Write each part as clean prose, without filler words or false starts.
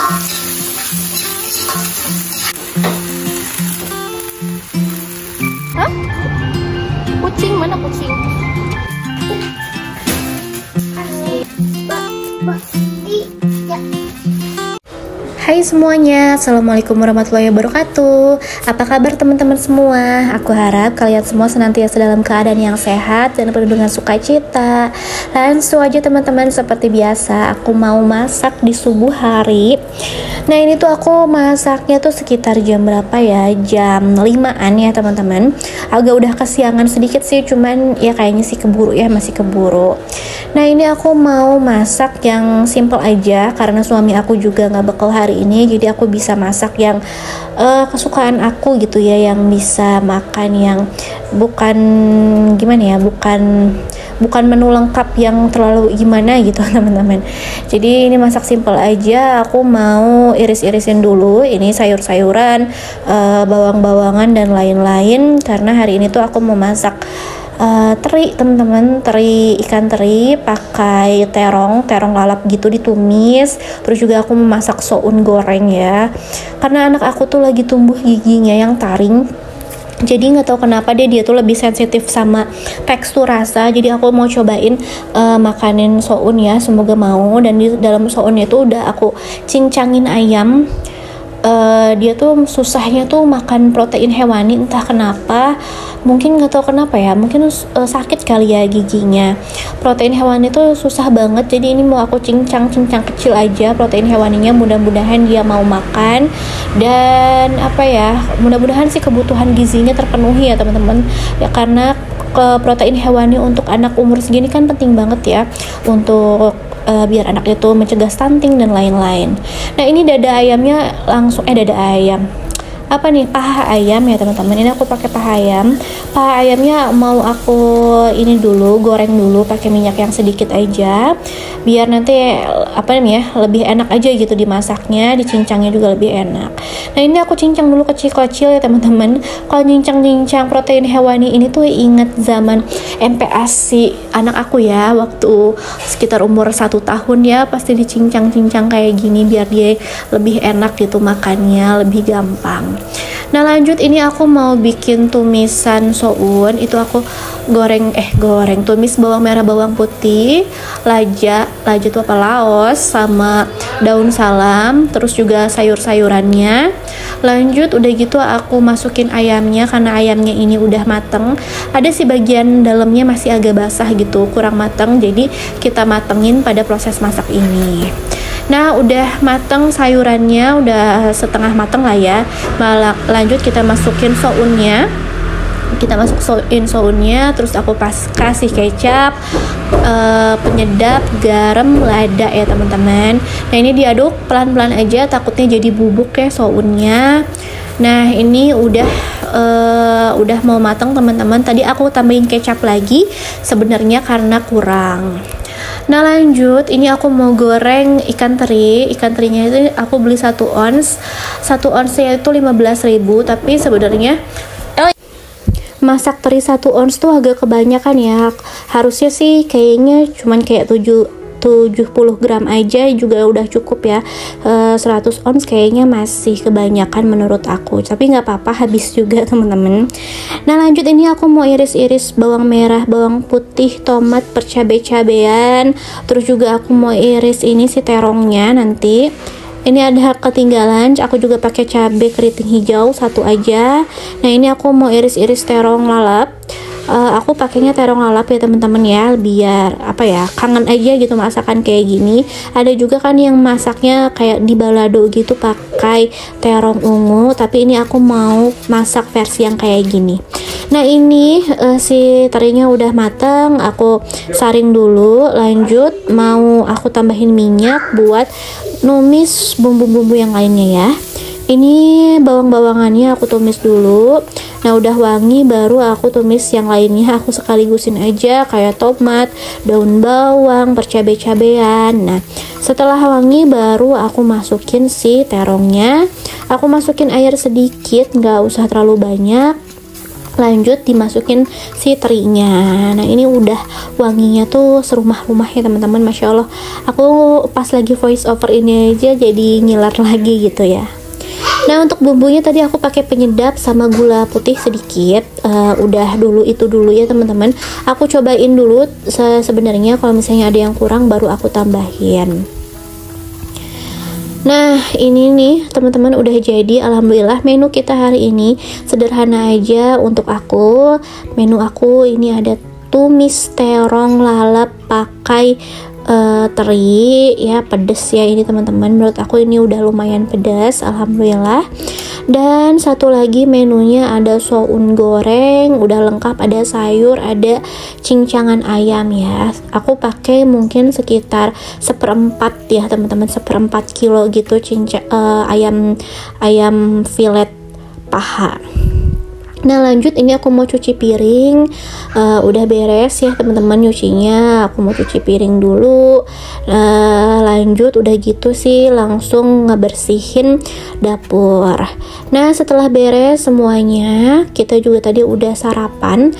Hah? Kucing mana kucing? Hai semuanya, assalamualaikum warahmatullahi wabarakatuh. Apa kabar teman-teman semua? Aku harap kalian semua senantiasa dalam keadaan yang sehat dan penuh dengan sukacita. Langsung aja teman-teman, seperti biasa aku mau masak di subuh hari. Nah ini tuh aku masaknya tuh sekitar jam berapa ya? Jam 5-an ya teman-teman. Agak udah kesiangan sedikit sih, cuman ya kayaknya sih keburu ya, masih keburu. Nah ini aku mau masak yang simple aja karena suami aku juga nggak bekal hari ini, jadi aku bisa masak yang kesukaan aku gitu ya, yang bisa makan yang bukan gimana ya, bukan menu lengkap yang terlalu gimana gitu teman-teman. Jadi ini masak simple aja. Aku mau iris-irisin dulu ini sayur-sayuran, bawang-bawangan dan lain-lain, karena hari ini tuh aku mau masak teri teman-teman, ikan teri pakai terong lalap gitu ditumis. Terus juga aku memasak soun goreng ya, karena anak aku tuh lagi tumbuh giginya yang taring. Jadi nggak tahu kenapa dia tuh lebih sensitif sama tekstur rasa. Jadi aku mau cobain makanin soun ya, semoga mau. Dan di dalam soun itu udah aku cincangin ayam. Dia tuh susahnya tuh makan protein hewani, entah kenapa, mungkin nggak tahu kenapa ya, mungkin sakit kali ya giginya. Protein hewani tuh susah banget, jadi ini mau aku cincang kecil aja protein hewaninya, mudah-mudahan dia mau makan. Dan apa ya, mudah-mudahan sih kebutuhan gizinya terpenuhi ya teman-teman ya, karena protein hewani untuk anak umur segini kan penting banget ya, untuk biar anak itu mencegah stunting dan lain-lain. Nah ini dada ayamnya langsung dada ayam apa nih, paha ayam ya teman-teman. Ini aku pakai paha ayam. Paha ayamnya mau aku ini dulu, goreng dulu pakai minyak yang sedikit aja, biar nanti apa nih ya, lebih enak aja gitu dimasaknya, dicincangnya juga lebih enak. Nah ini aku cincang dulu kecil-kecil ya teman-teman. Kalau cincang protein hewani ini tuh inget zaman MPASI anak aku ya, waktu sekitar umur 1 tahun ya, pasti dicincang-cincang kayak gini biar dia lebih enak gitu makannya, lebih gampang. Nah lanjut, ini aku mau bikin tumisan soun. Itu aku goreng tumis bawang merah, bawang putih, laja itu apa, laos, sama daun salam, terus juga sayur-sayurannya. Lanjut udah gitu aku masukin ayamnya, karena ayamnya ini udah mateng. Ada sih bagian dalamnya masih agak basah gitu, kurang mateng, jadi kita matengin pada proses masak ini. Nah udah mateng sayurannya, udah setengah mateng lah ya. Lanjut kita masukin sounnya, terus aku kasih kecap, penyedap, garam, lada ya teman-teman. Nah ini diaduk pelan-pelan aja, takutnya jadi bubuk ya sounnya. Nah ini udah mau matang teman-teman. Tadi aku tambahin kecap lagi sebenarnya karena kurang. Nah lanjut, ini aku mau goreng ikan teri. Ikan terinya itu aku beli 1 ons. 1 onsnya itu 15.000, tapi sebenarnya masak teri 1 ons tuh agak kebanyakan ya. Harusnya sih kayaknya cuman kayak 70 gram aja juga udah cukup ya. 100 ons kayaknya masih kebanyakan menurut aku, tapi nggak apa-apa, habis juga temen-temen. Nah lanjut, ini aku mau iris-iris bawang merah, bawang putih, tomat, percabe-cabean. Terus juga aku mau iris ini si terongnya nanti. Ini ada ketinggalan, aku juga pakai cabai keriting hijau 1 aja. Nah ini aku mau iris-iris terong lalap. Aku pakainya terong lalap ya teman-teman ya, biar apa ya, kangen aja gitu masakan kayak gini. Ada juga kan yang masaknya kayak di balado gitu pakai terong ungu, tapi ini aku mau masak versi yang kayak gini. Nah ini si terinya udah mateng, aku saring dulu. Lanjut mau aku tambahin minyak buat numis bumbu-bumbu yang lainnya ya. Ini bawang-bawangannya aku tumis dulu. Nah udah wangi baru aku tumis yang lainnya, aku sekaligusin aja kayak tomat, daun bawang, percabe-cabean. Nah setelah wangi baru aku masukin si terongnya. Aku masukin air sedikit, nggak usah terlalu banyak. lanjut dimasukin si terinya. Nah ini udah wanginya tuh serumah-rumah ya teman-teman, Masya Allah. Aku pas lagi voice over ini aja jadi ngiler lagi gitu ya. Nah untuk bumbunya tadi aku pakai penyedap sama gula putih sedikit. Udah dulu itu dulu ya teman-teman. Aku cobain dulu sebenarnya kalau misalnya ada yang kurang baru aku tambahin. Nah ini nih teman-teman udah jadi, alhamdulillah. Menu kita hari ini sederhana aja untuk aku. Menu aku ini ada tumis terong lalap pakai teri ya, pedes ya ini teman-teman. Menurut aku ini udah lumayan pedas, alhamdulillah. Dan satu lagi menunya ada soun goreng, udah lengkap, ada sayur, ada cincangan ayam ya. Aku pakai mungkin sekitar 1/4 ya teman-teman, 1/4 kilo gitu ayam filet paha. Nah lanjut ini aku mau cuci piring. Udah beres ya teman-teman nyucinya, aku mau cuci piring dulu. Lanjut udah gitu sih langsung ngebersihin dapur. Nah setelah beres semuanya, kita juga tadi udah sarapan.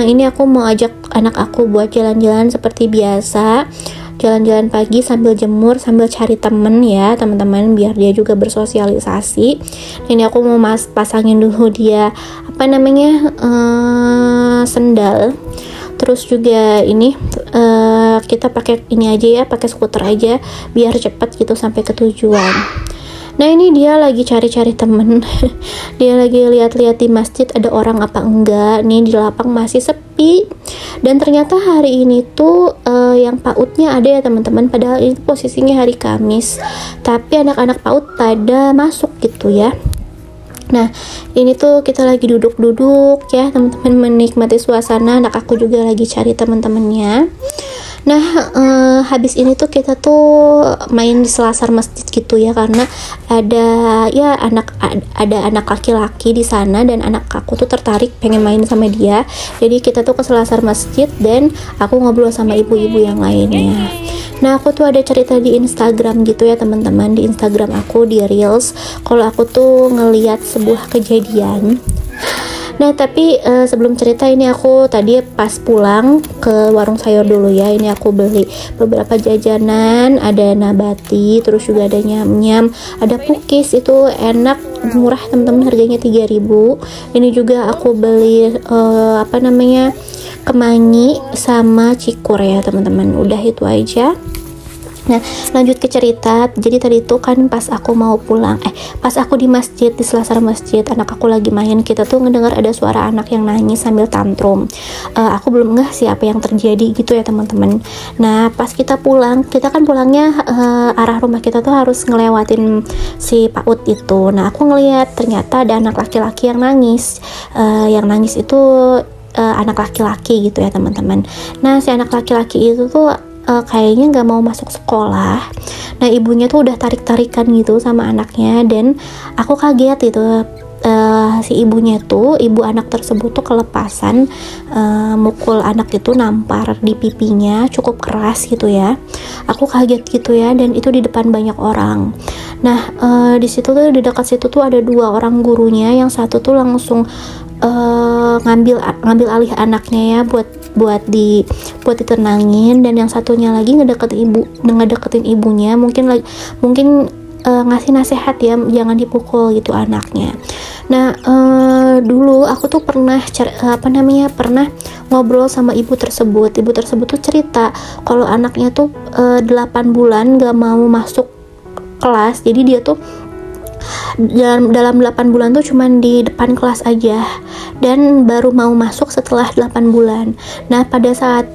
Ini aku mau ajak anak aku buat jalan-jalan seperti biasa, jalan-jalan pagi sambil jemur, sambil cari temen ya teman-teman, biar dia juga bersosialisasi. Ini aku mau pasangin dulu dia sendal. Terus juga ini kita pakai ini aja ya, pakai skuter aja biar cepet gitu sampai ke tujuan. Nah ini dia lagi cari-cari temen. Dia lagi lihat-lihat di masjid ada orang apa enggak. Nih di lapang masih sepi. Dan ternyata hari ini tuh yang PAUD-nya ada ya teman-teman. Padahal ini posisinya hari Kamis, tapi anak-anak PAUD pada masuk gitu ya. Nah ini tuh kita lagi duduk-duduk ya teman-teman, menikmati suasana. Anak aku juga lagi cari teman-temannya. Nah habis ini tuh kita tuh main di selasar masjid gitu ya, karena ada anak laki-laki di sana dan anak aku tuh tertarik pengen main sama dia. Jadi kita tuh ke selasar masjid dan aku ngobrol sama ibu-ibu yang lainnya. Nah aku tuh ada cerita di Instagram gitu ya teman-teman, di Instagram aku di Reels, kalau aku tuh ngeliat sebuah kejadian. Nah tapi sebelum cerita ini aku tadi pas pulang ke warung sayur dulu ya. Ini aku beli beberapa jajanan, ada nabati, terus juga ada nyam-nyam, ada pukis, itu enak, murah teman-teman, harganya 3.000. Ini juga aku beli kemangi sama cikur ya teman-teman. Udah itu aja. Nah lanjut ke cerita. Jadi tadi tuh kan pas aku mau pulang, pas aku di masjid, di selasar masjid, anak aku lagi main, kita tuh ngedengar ada suara anak yang nangis sambil tantrum. Aku belum ngeh sih apa yang terjadi gitu ya teman-teman. Nah pas kita pulang, kita kan pulangnya arah rumah kita tuh harus ngelewatin si PAUD itu. Nah aku ngeliat ternyata ada anak laki-laki yang nangis. Yang nangis itu anak laki-laki gitu ya teman-teman. Nah si anak laki-laki itu tuh kayaknya nggak mau masuk sekolah. Nah ibunya tuh udah tarik-tarikan gitu sama anaknya, dan aku kaget gitu. Si ibunya tuh, ibu anak tersebut tuh kelepasan mukul anak itu, nampar di pipinya cukup keras gitu ya. Aku kaget gitu ya, dan itu di depan banyak orang. Nah di situ tuh, di dekat situ tuh ada 2 orang gurunya. Yang satu tuh langsung ngambil alih anaknya ya, buat ditenangin, dan yang satunya lagi ngedeketin ibunya, mungkin ngasih nasihat ya, jangan dipukul gitu anaknya. Nah dulu aku tuh pernah ngobrol sama ibu tersebut. Ibu tersebut tuh cerita kalau anaknya tuh 8 bulan gak mau masuk kelas. Jadi dia tuh dalam 8 bulan tuh cuman di depan kelas aja, dan baru mau masuk setelah 8 bulan. Nah pada saat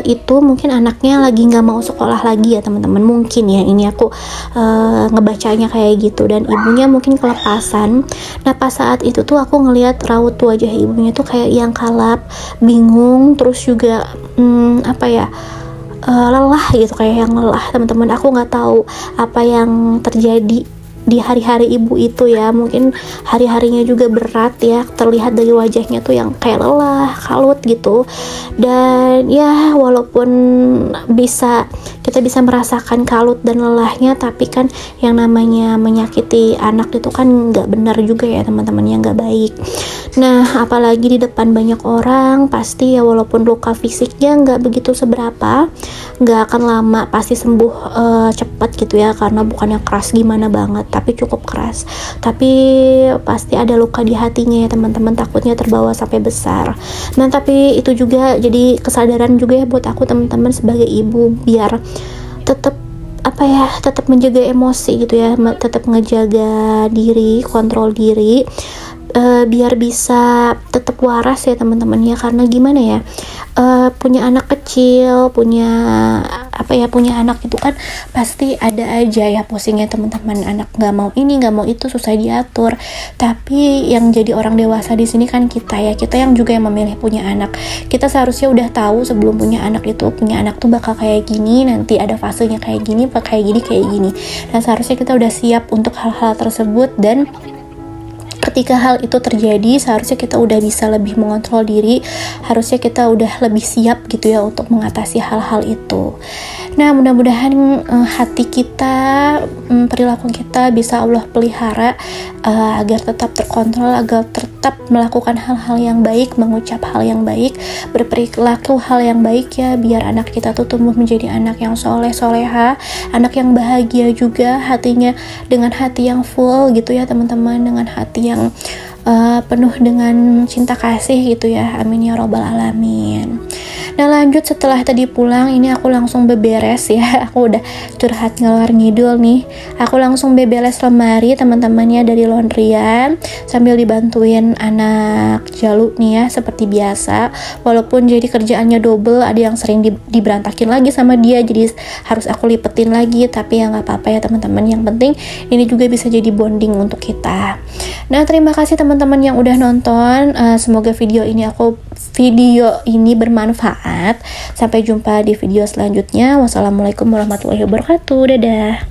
itu mungkin anaknya lagi nggak mau sekolah lagi ya teman-teman, mungkin ya, ini aku ngebacanya kayak gitu, dan ibunya mungkin kelepasan. Nah pas saat itu tuh aku ngelihat raut wajah ibunya tuh kayak yang kalap, bingung, terus juga lelah gitu, kayak yang lelah teman-teman. Aku nggak tahu apa yang terjadi di hari-hari ibu itu ya, mungkin hari-harinya juga berat ya, terlihat dari wajahnya tuh yang kayak lelah, kalut gitu. Dan ya walaupun kita bisa merasakan kalut dan lelahnya, tapi kan yang namanya menyakiti anak itu kan nggak benar juga ya teman-teman, yang nggak baik. Nah apalagi di depan banyak orang, pasti ya walaupun luka fisiknya nggak begitu seberapa, nggak akan lama, pasti sembuh cepat gitu ya, karena bukannya keras gimana banget, tapi cukup keras. Tapi pasti ada luka di hatinya ya teman-teman, takutnya terbawa sampai besar. Nah tapi itu juga jadi kesadaran juga ya buat aku teman-teman sebagai ibu, biar tetap tetap menjaga emosi gitu ya, tetap ngejaga diri, kontrol diri, biar bisa tetap waras ya teman-teman ya. Karena gimana ya, punya anak kecil, punya anak itu kan pasti ada aja ya pusingnya teman-teman. Anak nggak mau ini, nggak mau itu, susah diatur. Tapi yang jadi orang dewasa di sini kan kita yang juga yang memilih punya anak. Kita seharusnya udah tahu sebelum punya anak tuh bakal kayak gini, nanti ada fasenya kayak gini. Dan seharusnya kita udah siap untuk hal-hal tersebut, dan ketika hal itu terjadi seharusnya kita udah bisa lebih mengontrol diri, harusnya kita udah lebih siap gitu ya untuk mengatasi hal-hal itu. Nah mudah-mudahan hati kita, perilaku kita bisa Allah pelihara agar tetap terkontrol, agar tetap melakukan hal-hal yang baik, mengucap hal yang baik, berperilaku hal yang baik ya, biar anak kita tuh tumbuh menjadi anak yang soleha, anak yang bahagia juga, hatinya dengan hati yang full gitu ya teman-teman, dengan hati yang penuh dengan cinta kasih gitu ya. Amin ya robbal alamin. Nah lanjut, setelah tadi pulang ini aku langsung beberes ya. Aku udah curhat ngeluar ngidul nih. Aku langsung beberes lemari teman-temannya dari laundryan, sambil dibantuin anak Jalu nih ya, seperti biasa. Walaupun jadi kerjaannya double, ada yang sering diberantakin lagi sama dia, jadi harus aku lipetin lagi. Tapi ya nggak apa-apa ya teman-teman, yang penting ini juga bisa jadi bonding untuk kita. Nah terima kasih teman-teman yang udah nonton. Semoga video ini bermanfaat. Sampai jumpa di video selanjutnya. Wassalamualaikum warahmatullahi wabarakatuh. Dadah.